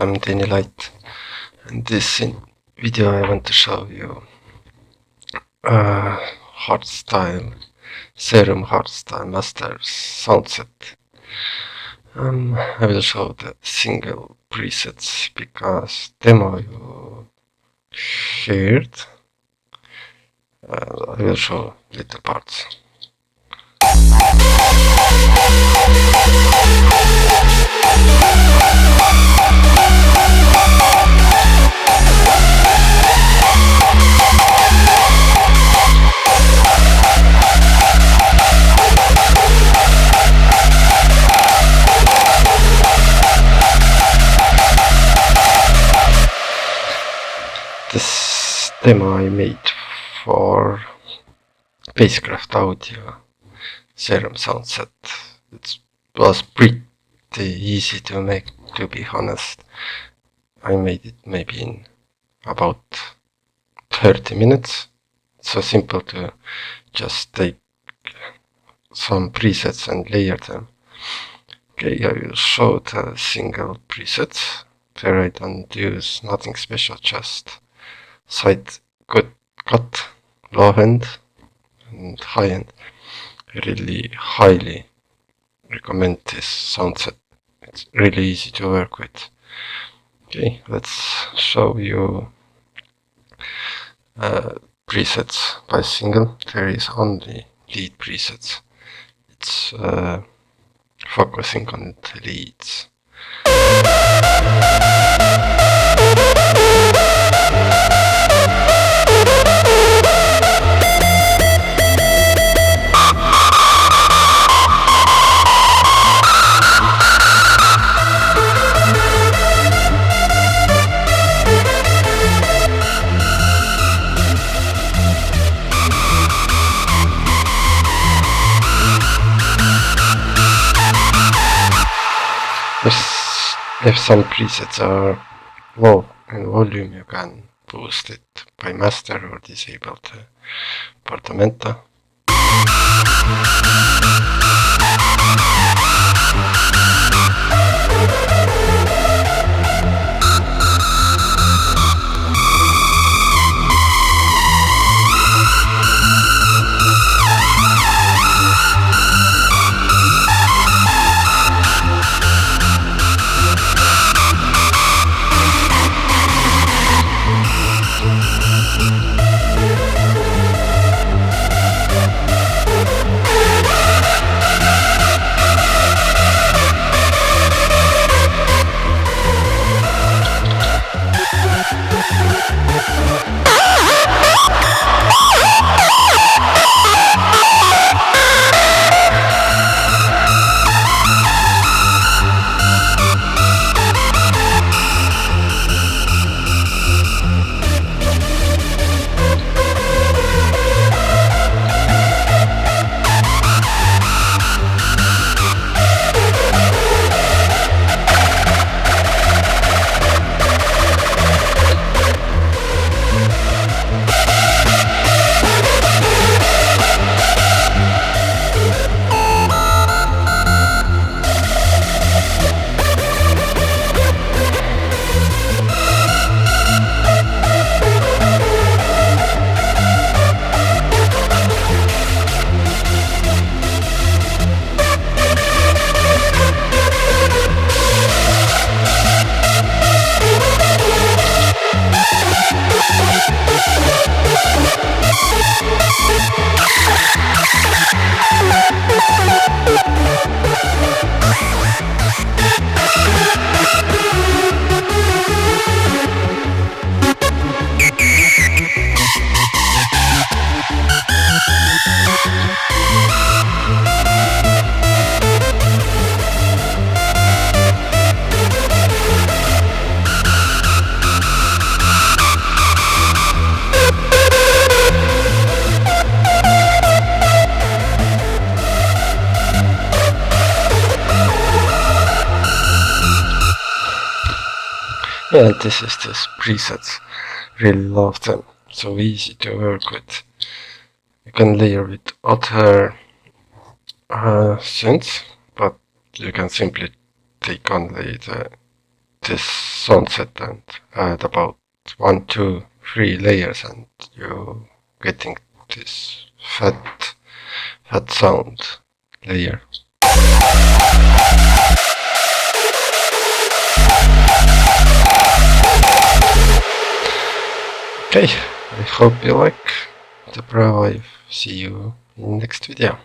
I'm Danny Light, and this video I want to show you Hardstyle Serum Hardstyle Masterz sound set. I will show the single presets because demo you heard. I will show little parts. This demo I made for Basscraft audio Serum sound set. It was pretty easy to make, to be honest. I made it maybe in about 30 minutes. It's so simple to just take some presets and layer them. Okay, I will show the single presets. There I don't use nothing special, just side cut, low end and high end. I really highly recommend this sound set. It's really easy to work with. Okay, let's show you presets by single. There is only lead presets. It's focusing on the leads. If some presets are low in volume, you can boost it by master or disable the portamento. Yeah, this is this presets. Really love them. So easy to work with. You can layer with other synths, but you can simply take only the this sound set and add about 1, 2, 3 layers, and you getting this fat sound layer. Okay, I hope you like the Pro. I see you in the next video.